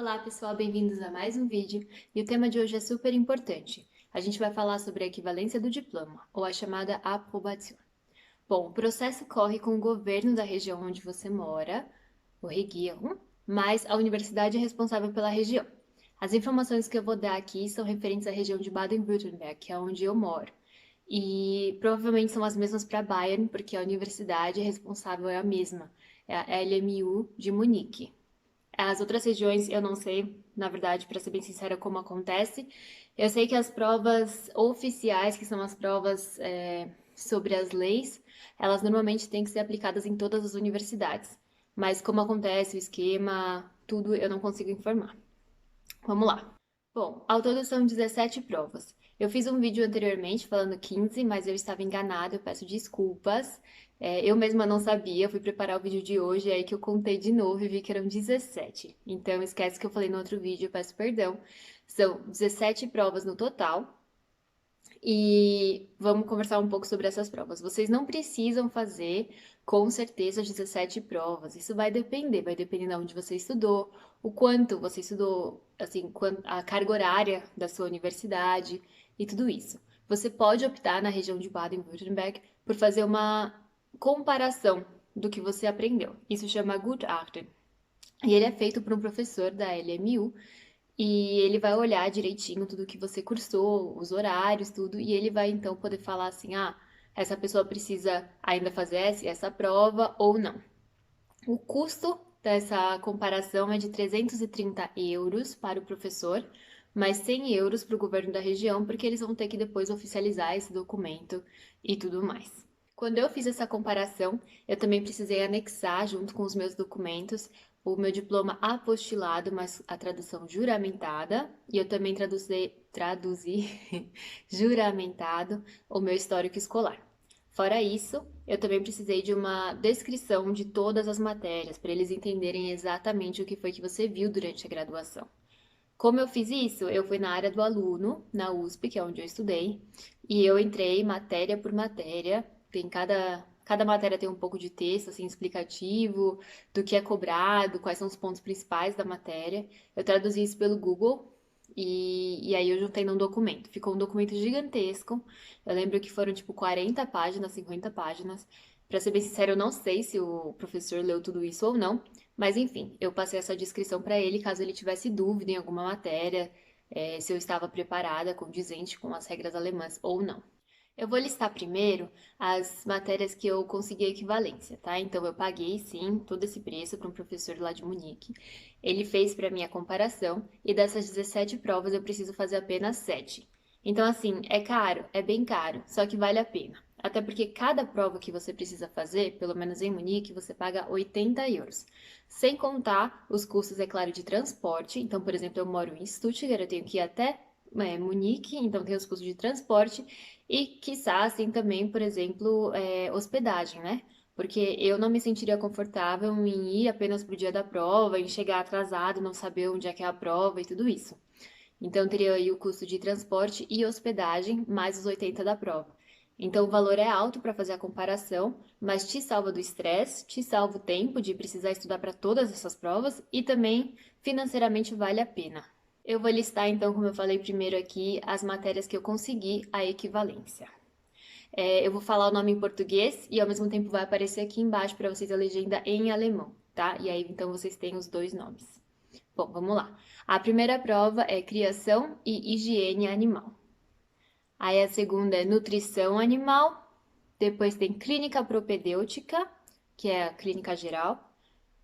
Olá pessoal, bem-vindos a mais um vídeo e o tema de hoje é super importante. A gente vai falar sobre a equivalência do diploma, ou a chamada approbação. Bom, o processo corre com o governo da região onde você mora, o Regierung, mas a universidade é responsável pela região. As informações que eu vou dar aqui são referentes à região de Baden-Württemberg, que é onde eu moro. E provavelmente são as mesmas para Bayern, porque a universidade responsável é a mesma, é a LMU de Munique. As outras regiões eu não sei, na verdade, para ser bem sincera, como acontece. Eu sei que as provas oficiais, que são as provas sobre as leis, elas normalmente têm que ser aplicadas em todas as universidades. Mas como acontece o esquema, tudo eu não consigo informar. Vamos lá. Bom, ao todo são 17 provas. Eu fiz um vídeo anteriormente falando 15, mas eu estava enganada, eu peço desculpas. Eu mesma não sabia, fui preparar o vídeo de hoje, é aí que eu contei de novo e vi que eram 17. Então, esquece que eu falei no outro vídeo, eu peço perdão. São 17 provas no total. E vamos conversar um pouco sobre essas provas. Vocês não precisam fazer, com certeza, as 17 provas. Isso vai depender de onde você estudou, o quanto você estudou, assim, a carga horária da sua universidade e tudo isso. Você pode optar na região de Baden-Württemberg por fazer uma comparação do que você aprendeu. Isso chama Gutachten. E ele é feito por um professor da LMU e ele vai olhar direitinho tudo que você cursou, os horários, tudo, e ele vai então poder falar assim: ah, essa pessoa precisa ainda fazer essa prova ou não. O custo dessa comparação é de 330 euros para o professor, mais 100 euros para o governo da região, porque eles vão ter que depois oficializar esse documento e tudo mais. Quando eu fiz essa comparação, eu também precisei anexar, junto com os meus documentos, o meu diploma apostilado, mas a tradução juramentada, e eu também traduzi juramentado o meu histórico escolar. Fora isso, eu também precisei de uma descrição de todas as matérias, para eles entenderem exatamente o que foi que você viu durante a graduação. Como eu fiz isso? Eu fui na área do aluno, na USP, que é onde eu estudei, e eu entrei matéria por matéria. Tem cada matéria tem um pouco de texto, assim, explicativo, do que é cobrado, quais são os pontos principais da matéria. Eu traduzi isso pelo Google e aí eu juntei num documento. Ficou um documento gigantesco. Eu lembro que foram tipo 40 páginas, 50 páginas. Pra ser bem sincero, eu não sei se o professor leu tudo isso ou não, mas enfim, eu passei essa descrição para ele caso ele tivesse dúvida em alguma matéria, se eu estava preparada, condizente com as regras alemãs ou não. Eu vou listar primeiro as matérias que eu consegui equivalência, tá? Então eu paguei sim todo esse preço para um professor lá de Munique. Ele fez para mim a comparação e dessas 17 provas eu preciso fazer apenas 7. Então assim, é caro, é bem caro, só que vale a pena. Até porque cada prova que você precisa fazer, pelo menos em Munique, você paga 80 euros. Sem contar os custos, é claro, de transporte. Então, por exemplo, eu moro em Stuttgart, eu tenho que ir até Munique, então tem os custos de transporte e, quiçá, assim, também, por exemplo, hospedagem, né? Porque eu não me sentiria confortável em ir apenas pro dia da prova, em chegar atrasado, não saber onde é que é a prova e tudo isso. Então, teria aí o custo de transporte e hospedagem, mais os 80 da prova. Então, o valor é alto para fazer a comparação, mas te salva do estresse, te salva o tempo de precisar estudar para todas essas provas e também financeiramente vale a pena. Eu vou listar, então, como eu falei primeiro aqui, as matérias que eu consegui a equivalência. Eu vou falar o nome em português e ao mesmo tempo vai aparecer aqui embaixo para vocês a legenda em alemão, tá? E aí, então, vocês têm os dois nomes. Bom, vamos lá. A primeira prova é criação e higiene animal. Aí a segunda é nutrição animal. Depois tem clínica propedêutica, que é a clínica geral.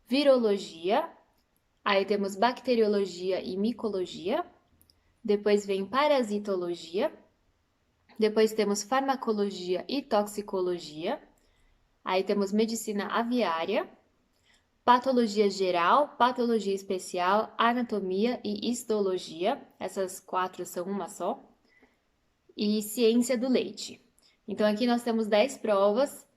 Virologia. Aí temos bacteriologia e micologia. Depois vem parasitologia. Depois temos farmacologia e toxicologia. Aí temos medicina aviária, patologia geral, patologia especial, anatomia e histologia. Essas quatro são uma só. E ciência do leite. Então aqui nós temos 10 provas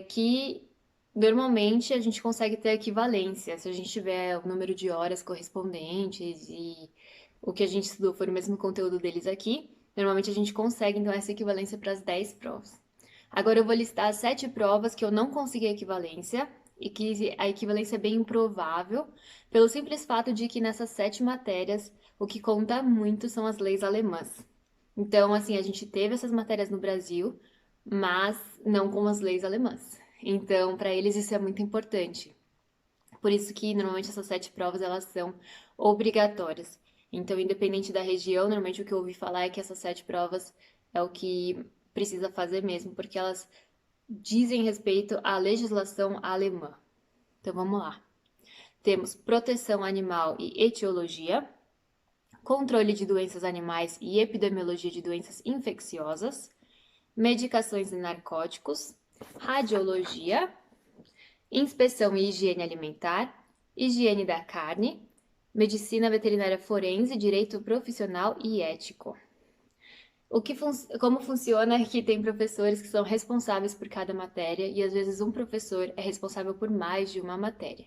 que normalmente a gente consegue ter equivalência. Se a gente tiver o número de horas correspondentes e o que a gente estudou for o mesmo conteúdo deles aqui, normalmente a gente consegue então essa equivalência para as 10 provas. Agora eu vou listar as 7 provas que eu não consegui equivalência e que a equivalência é bem improvável, pelo simples fato de que nessas 7 matérias o que conta muito são as leis alemãs. Então, assim, a gente teve essas matérias no Brasil, mas não com as leis alemãs. Então, para eles isso é muito importante. Por isso que normalmente essas 7 provas elas são obrigatórias. Então, independente da região, normalmente o que eu ouvi falar é que essas 7 provas é o que precisa fazer mesmo, porque elas dizem respeito à legislação alemã. Então vamos lá. Temos proteção animal e etiologia, controle de doenças animais e epidemiologia de doenças infecciosas, medicações e narcóticos, radiologia, inspeção e higiene alimentar, higiene da carne, medicina veterinária forense, direito profissional e ético. Como funciona é que tem professores que são responsáveis por cada matéria e às vezes um professor é responsável por mais de uma matéria.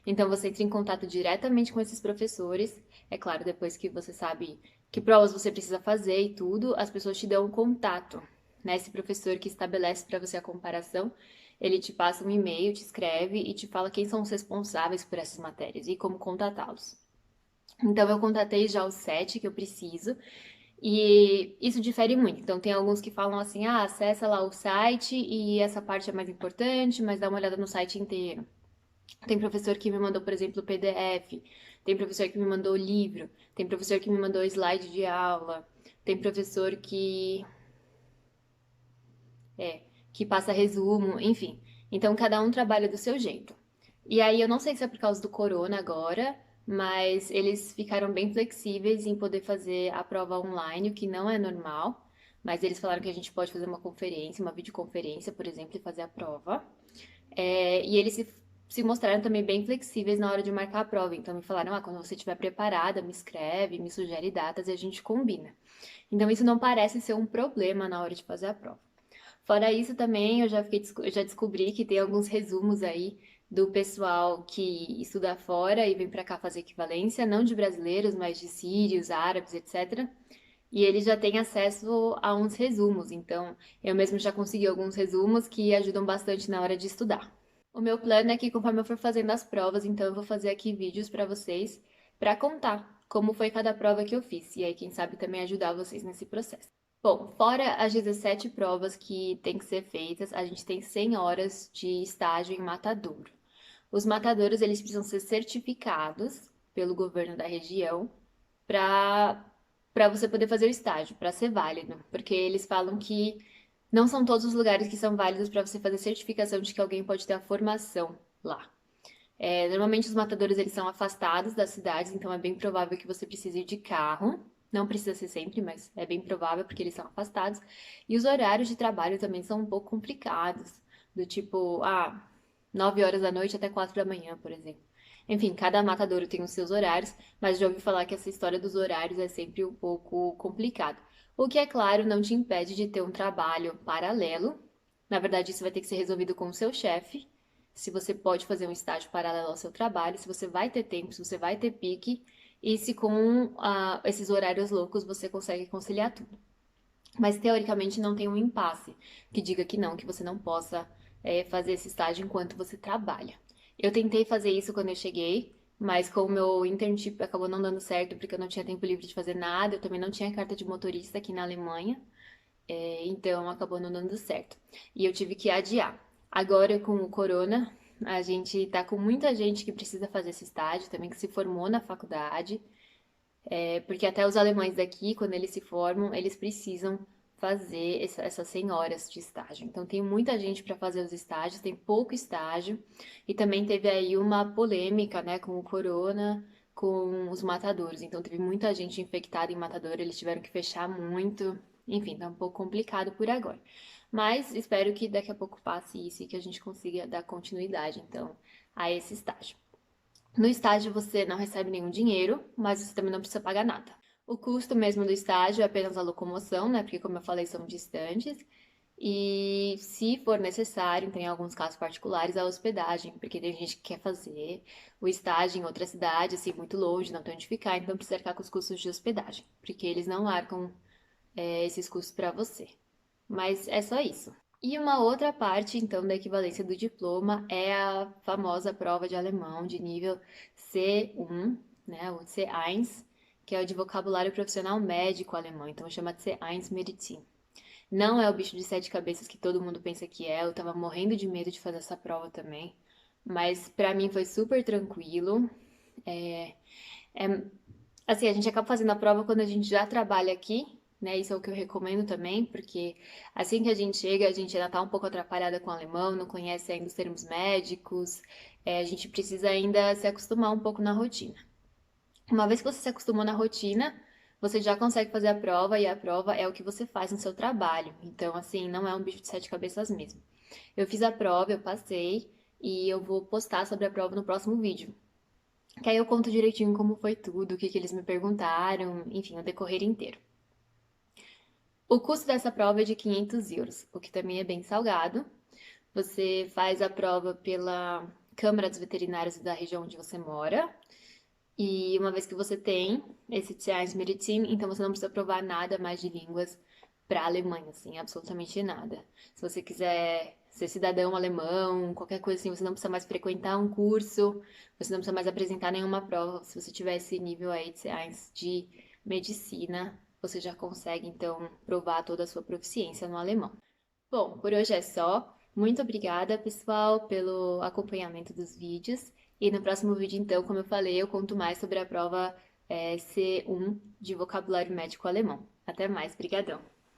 Então você entra em contato diretamente com esses professores. É claro, depois que você sabe que provas você precisa fazer e tudo, as pessoas te dão um contato, né? Esse professor que estabelece para você a comparação, ele te passa um e-mail, te escreve e te fala quem são os responsáveis por essas matérias e como contatá-los. Então eu contatei já os 7 que eu preciso. E isso difere muito. Então, tem alguns que falam assim: ah, acessa lá o site e essa parte é mais importante, mas dá uma olhada no site inteiro. Tem professor que me mandou, por exemplo, o PDF. Tem professor que me mandou o livro. Tem professor que me mandou slide de aula. Tem professor é, que passa resumo, enfim. Então, cada um trabalha do seu jeito. E aí, eu não sei se é por causa do corona agora, mas eles ficaram bem flexíveis em poder fazer a prova online, o que não é normal. Mas eles falaram que a gente pode fazer uma conferência, uma videoconferência, por exemplo, e fazer a prova. E eles se mostraram também bem flexíveis na hora de marcar a prova. Então, me falaram: ah, quando você estiver preparada, me escreve, me sugere datas e a gente combina. Então, isso não parece ser um problema na hora de fazer a prova. Fora isso também, eu já descobri que tem alguns resumos aí do pessoal que estuda fora e vem para cá fazer equivalência, não de brasileiros, mas de sírios, árabes, etc. E eles já têm acesso a uns resumos, então eu mesmo já consegui alguns resumos que ajudam bastante na hora de estudar. O meu plano é que conforme eu for fazendo as provas, então eu vou fazer aqui vídeos para vocês para contar como foi cada prova que eu fiz e aí quem sabe também ajudar vocês nesse processo. Bom, fora as 17 provas que tem que ser feitas, a gente tem 100 horas de estágio em matadouro. Os matadouros, eles precisam ser certificados pelo governo da região para você poder fazer o estágio, para ser válido, porque eles falam que não são todos os lugares que são válidos para você fazer certificação de que alguém pode ter a formação lá. Normalmente os matadores eles são afastados das cidades, então é bem provável que você precise ir de carro. Não precisa ser sempre, mas é bem provável porque eles são afastados. E os horários de trabalho também são um pouco complicados, do tipo, 9 horas da noite até 4 da manhã, por exemplo. Enfim, cada matadouro tem os seus horários, mas já ouvi falar que essa história dos horários é sempre um pouco complicado. O que, é claro, não te impede de ter um trabalho paralelo. Na verdade, isso vai ter que ser resolvido com o seu chefe, se você pode fazer um estágio paralelo ao seu trabalho, se você vai ter tempo, se você vai ter pique, e se com esses horários loucos você consegue conciliar tudo. Mas teoricamente não tem um impasse que diga que não, que você não possa fazer esse estágio enquanto você trabalha. Eu tentei fazer isso quando eu cheguei, mas como o meu internship acabou não dando certo porque eu não tinha tempo livre de fazer nada, eu também não tinha carta de motorista aqui na Alemanha, então acabou não dando certo. E eu tive que adiar. Agora com o corona, a gente tá com muita gente que precisa fazer esse estágio também, que se formou na faculdade, porque até os alemães daqui, quando eles se formam, eles precisam fazer essas 100 horas de estágio. Então tem muita gente para fazer os estágios, tem pouco estágio, e também teve aí uma polêmica, né, com o corona, com os matadores. Então teve muita gente infectada em matador, eles tiveram que fechar muito. Enfim, tá um pouco complicado por agora. Mas espero que daqui a pouco passe isso e que a gente consiga dar continuidade, então, a esse estágio. No estágio você não recebe nenhum dinheiro, mas você também não precisa pagar nada. O custo mesmo do estágio é apenas a locomoção, né? Porque, como eu falei, são distantes. E, se for necessário, tem alguns casos particulares, a hospedagem, porque tem gente que quer fazer o estágio em outra cidade, assim, muito longe, não tem onde ficar, então precisa arcar com os custos de hospedagem, porque eles não arcam, esses custos para você. Mas é só isso. E uma outra parte, então, da equivalência do diploma é a famosa prova de alemão de nível C1, né, o C1, que é o de vocabulário profissional médico alemão, então chama de C1 Medizin. Não é o bicho de sete cabeças que todo mundo pensa que é, eu tava morrendo de medo de fazer essa prova também, mas pra mim foi super tranquilo. É, assim, a gente acaba fazendo a prova quando a gente já trabalha aqui, né? Isso é o que eu recomendo também, porque assim que a gente chega, a gente ainda tá um pouco atrapalhada com o alemão, não conhece ainda os termos médicos, a gente precisa ainda se acostumar um pouco na rotina. Uma vez que você se acostumou na rotina, você já consegue fazer a prova e a prova é o que você faz no seu trabalho. Então, assim, não é um bicho de sete cabeças mesmo. Eu fiz a prova, eu passei e eu vou postar sobre a prova no próximo vídeo. Que aí eu conto direitinho como foi tudo, o que que eles me perguntaram, enfim, o decorrer inteiro. O custo dessa prova é de 500 euros, o que também é bem salgado. Você faz a prova pela Câmara dos Veterinários da região onde você mora. E uma vez que você tem esse Tiais Maritim, então você não precisa provar nada mais de línguas para a Alemanha, assim, absolutamente nada. Se você quiser ser cidadão alemão, qualquer coisa assim, você não precisa mais frequentar um curso, você não precisa mais apresentar nenhuma prova. Se você tiver esse nível aí de C1 de medicina, você já consegue então provar toda a sua proficiência no alemão. Bom, por hoje é só. Muito obrigada, pessoal, pelo acompanhamento dos vídeos. E no próximo vídeo, então, como eu falei, eu conto mais sobre a prova C1 de vocabulário médico alemão. Até mais, brigadão!